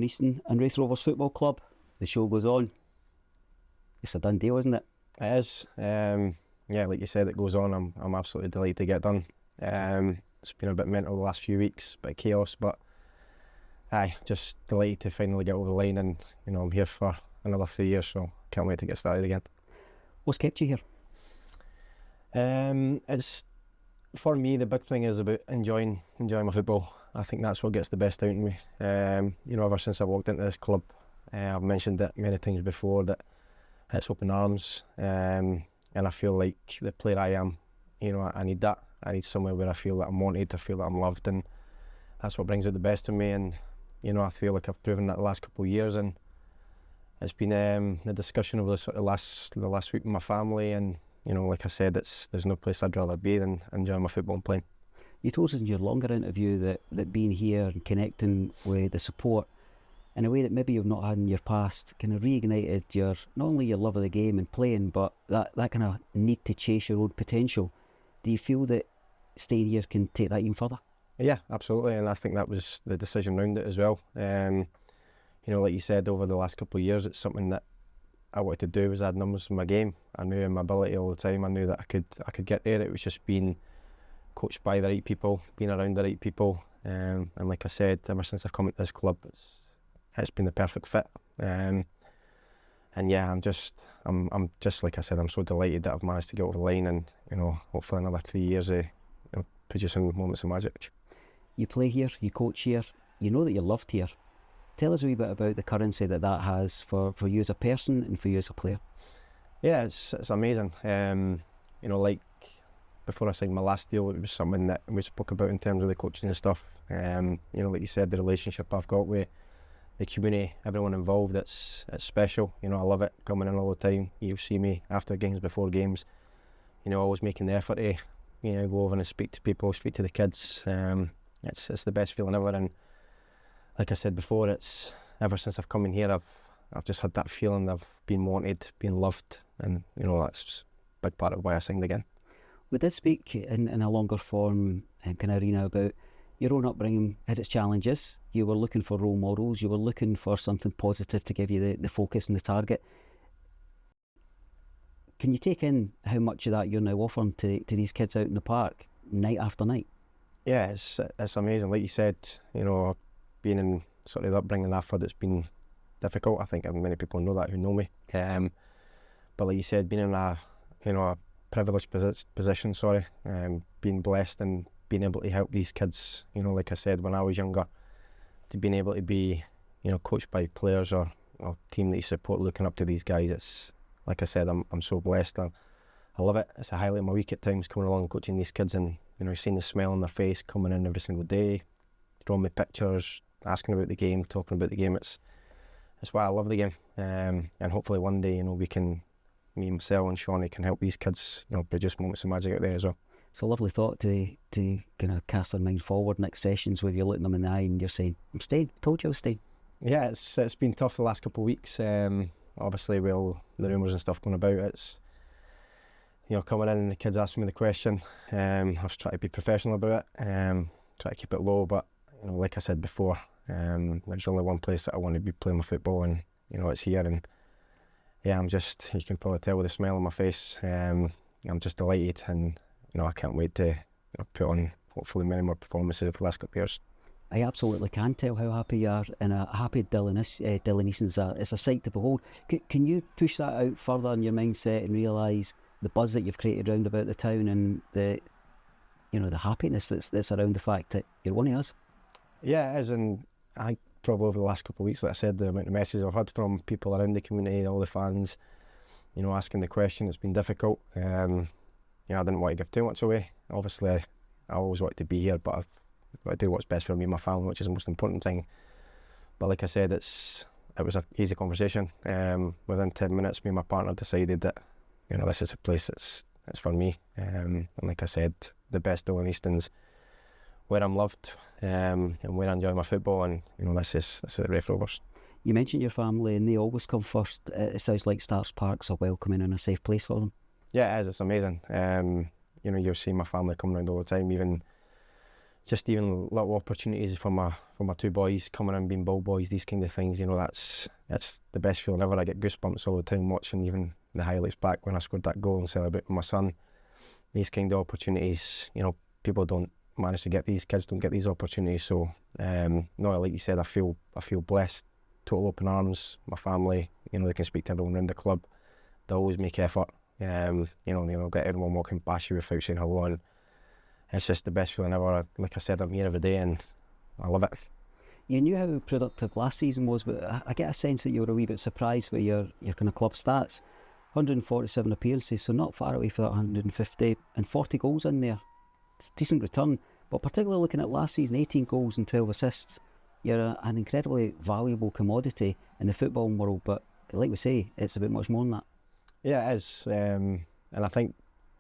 Easton and Raith Rovers Football Club. The show goes on. It's a done deal, isn't it? It is. Yeah, like you said, it goes on. I'm absolutely delighted to get done. It's been a bit mental the last few weeks, a bit of chaos, but just delighted to finally get over the line, and I'm here for another 3 years, so can't wait to get started again. What's kept you here? It's, for me, the big thing is about enjoying my football. I think that's what gets the best out of me. Ever since I walked into this club, I've mentioned it many times before that it's open arms, and I feel like the player I am, I need that. I need somewhere where I feel that I'm wanted, I feel that I'm loved, and that's what brings out the best in me. And I feel like I've proven that the last couple of years, and it's been a discussion over the last week with my family, and like I said, there's no place I'd rather be than enjoying my football and playing. You told us in your longer interview that being here and connecting with the support in a way that maybe you've not had in your past kind of reignited not only your love of the game and playing, but that kind of need to chase your own potential. Do you feel that staying here can take that even further? Yeah, absolutely, and I think that was the decision round it as well. Like you said, over the last couple of years, it's something that I wanted to do, was add numbers in my game. I knew in my ability all the time. I knew that I could get there. It was just being coached by the right people, being around the right people, and like I said, ever since I've come to this club, it's been the perfect fit. And yeah, I'm just like I said, I'm so delighted that I've managed to get over the line, and hopefully another 3 years of producing moments of magic. You play here, you coach here, you know that you're loved here. Tell us a wee bit about the currency that has for you as a person and for you as a player. Yeah, it's amazing. Like before I signed my last deal, it was something that we spoke about in terms of the coaching and stuff. Like you said, the relationship I've got with the community, everyone involved, it's special. I love it, coming in all the time. You'll see me after games, before games, always making the effort to go over and speak to people, speak to the kids. It's the best feeling ever, and like I said before, it's ever since I've come in here, I've just had that feeling of being wanted, being loved, and that's a big part of why I signed again. We did speak in a longer form kind of arena about your own upbringing had its challenges. You were looking for role models, you were looking for something positive to give you the focus and the target. Can you take in how much of that you're now offering to these kids out in the park night after night? Yeah, it's amazing. Like you said, being in sort of the upbringing I've had, it's been difficult. I think many people know that who know me. But like you said, being in a privileged position, being blessed and being able to help these kids, like I said, when I was younger, to being able to be, coached by players or team that you support, looking up to these guys, it's, like I said, I'm so blessed. I love it. It's a highlight of my week at times, coming along and coaching these kids, and seeing the smile on their face, coming in every single day, drawing me pictures, asking about the game, talking about the game. It's why I love the game, and hopefully one day, me, myself and Shawnee can help these kids, produce moments of magic out there as well. It's a lovely thought to kind of cast their mind forward. Next sessions where you're looking them in the eye and you're saying, I'm staying, told you I was staying. Yeah, it's been tough the last couple of weeks. Obviously with all the rumours and stuff going about, it's coming in and the kids asking me the question. I've tried to be professional about it, try to keep it low, but like I said before, there's only one place that I want to be playing my football, and it's here. And yeah, you can probably tell with a smile on my face, I'm just delighted, and I can't wait to put on hopefully many more performances over the last couple of years. I absolutely can tell how happy you are, and a happy Dylan Easton's it's a sight to behold. Can you push that out further in your mindset and realise the buzz that you've created round about the town, and the happiness that's around the fact that you're one of us? Yeah, it is, and I probably over the last couple of weeks, like I said, the amount of messages I've had from people around the community, all the fans, asking the question, it's been difficult. I didn't want to give too much away. Obviously, I always wanted to be here, but I've got to do what's best for me and my family, which is the most important thing. But like I said, it was an easy conversation. Within 10 minutes, me and my partner decided that this is a place that's for me. And like I said, the best Dylan Easton's where I'm loved, and where I enjoy my football, and this is the Raith Rovers. You mentioned your family, and they always come first. It sounds like Starks Park's a welcoming and a safe place for them. Yeah, it is. It's amazing. You'll see my family coming around all the time, even just even little opportunities for my two boys coming in being ball boys, these kind of things, that's the best feeling ever. I get goosebumps all the time watching even the highlights back when I scored that goal and celebrating with my son. These kind of opportunities, people don't manage to get these, kids don't get these opportunities. So no, like you said, I feel blessed, total open arms. My family, they can speak to everyone around the club. They always make effort. Get everyone walking past you without saying hello, and it's just the best feeling ever. Like I said, I'm here every day and I love it. You knew how productive last season was, but I get a sense that you were a wee bit surprised with your kind of club stats. 147 appearances, so not far away from that 150, and 40 goals in there. It's a decent return, but particularly looking at last season, 18 goals and 12 assists. You're an incredibly valuable commodity in the footballing world, but like we say, it's a bit much more than that. Yeah, it is, and I think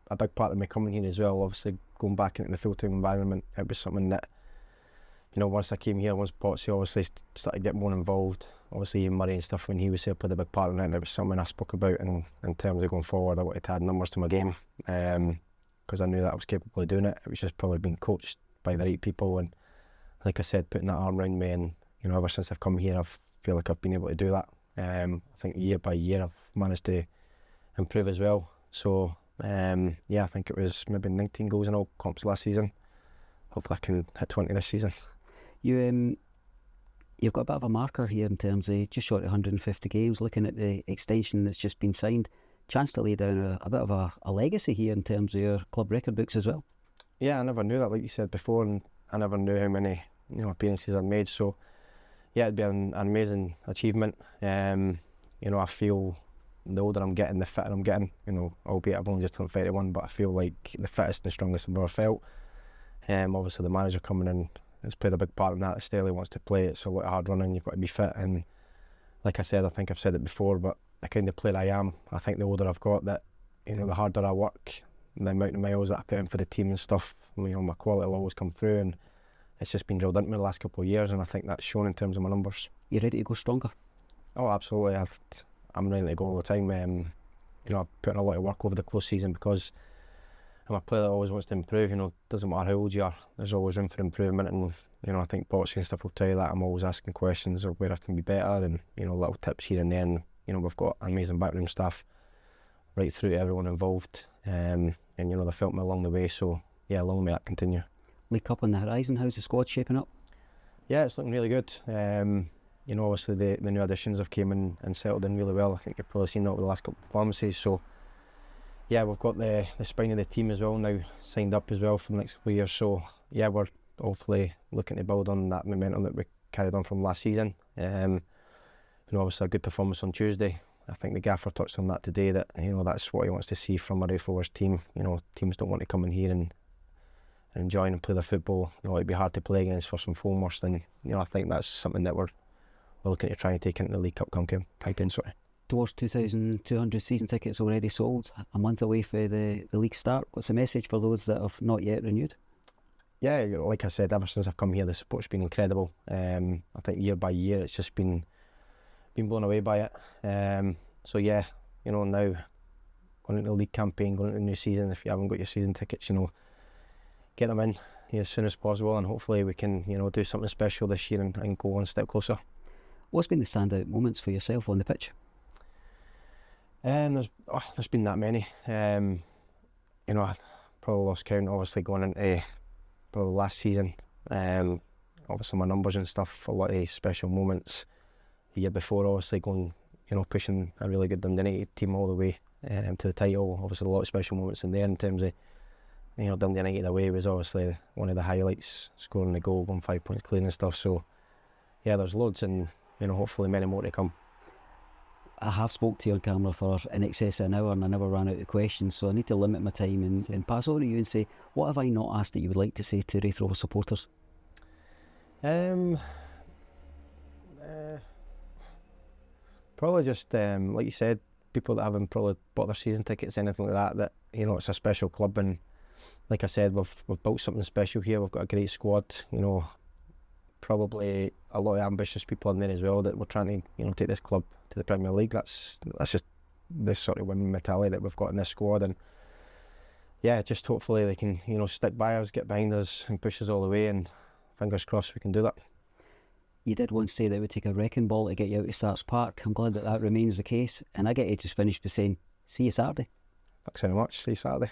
a big part of me coming here as well, obviously going back into the full-time environment, it was something that, once I came here, once Potsy obviously started getting more involved, obviously Ian Murray and stuff, when he was here, played a big part in it, and it was something I spoke about in terms of going forward. I wanted to add numbers to my game, because I knew that I was capable of doing it. It was just probably being coached by the right people, and like I said, putting that arm around me, and ever since I've come here, I feel like I've been able to do that. I think year by year I've managed to improve as well. So I think it was maybe 19 goals in all comps last season. Hopefully I can hit 20 this season. You've got a bit of a marker here in terms of just short of 150 games. Looking at the extension that's just been signed, chance to lay down a bit of a legacy here in terms of your club record books as well. Yeah, I never knew that, like you said before, and I never knew how many appearances I'd made. So yeah, it'd be an amazing achievement. I feel the older I'm getting, the fitter I'm getting. Albeit I've only just turned 31, but I feel like the fittest and the strongest I've ever felt. Obviously the manager coming in has played a big part in that. The style he wants to play, it's a lot of hard running, you've got to be fit, and like I said, I think I've said it before, but the kind of player I am, I think the older I've got, that the harder I work, the amount of miles that I put in for the team and stuff, my quality will always come through, and it's just been drilled into me the last couple of years, and I think that's shown in terms of my numbers. You ready to go stronger? Oh, absolutely. I'm ready to go all the time. I've put in a lot of work over the close season because I'm a player that always wants to improve. Doesn't matter how old you are, there's always room for improvement, and I think Potsy and stuff will tell you that. I'm always asking questions of where I can be better, and little tips here and there, and we've got amazing backroom staff right through to everyone involved, and they've helped me along the way, so yeah, long may that continue. League Cup on the horizon, how's the squad shaping up? Yeah, it's looking really good. Obviously the new additions have came in and settled in really well. I think you've probably seen that over the last couple of performances, so yeah, we've got the spine of the team as well now signed up as well for the next couple of years, so yeah, we're hopefully looking to build on that momentum that we carried on from last season. Obviously a good performance on Tuesday. I think the gaffer touched on that today, that that's what he wants to see from a Raith Rovers team. Teams don't want to come in here and enjoy and play their football. It'd be hard to play against first and foremost, and I think that's something that we're looking to try and take into the League Cup campaign. Towards 2,200 season tickets already sold, a month away for the league start. What's the message for those that have not yet renewed? Yeah, like I said, ever since I've come here, the support's been incredible. I think year by year it's just been blown away by it. So yeah, now going into the league campaign, going into the new season, if you haven't got your season tickets, get them in as soon as possible, and hopefully we can do something special this year and go one step closer. What's been the standout moments for yourself on the pitch? There's been that many. I probably lost count, obviously going into probably last season. Obviously my numbers and stuff, a lot of special moments. The year before, obviously going, pushing a really good Dundee United team all the way to the title. Obviously a lot of special moments in there in terms of, Dundee United away was obviously one of the highlights, scoring the goal, going 5 points clear and stuff. So yeah, there's loads, and hopefully many more to come. I have spoke to you on camera for in excess of an hour and I never ran out of questions, so I need to limit my time and pass over to you and say, what have I not asked that you would like to say to Raith Rovers supporters? Probably just like you said, people that haven't probably bought their season tickets, anything like that it's a special club, and like I said, we've built something special here. We've got a great squad, probably a lot of ambitious people in there as well, that we're trying to take this club to the Premier League. That's just this sort of winning mentality that we've got in this squad, and yeah, just hopefully they can, you know, stick by us, get behind us and push us all the way, and fingers crossed we can do that. You did once say that it would take a wrecking ball to get you out of Starks Park. I'm glad that that remains the case, and I get to just finish by saying, see you Saturday. Thanks very much. See you Saturday.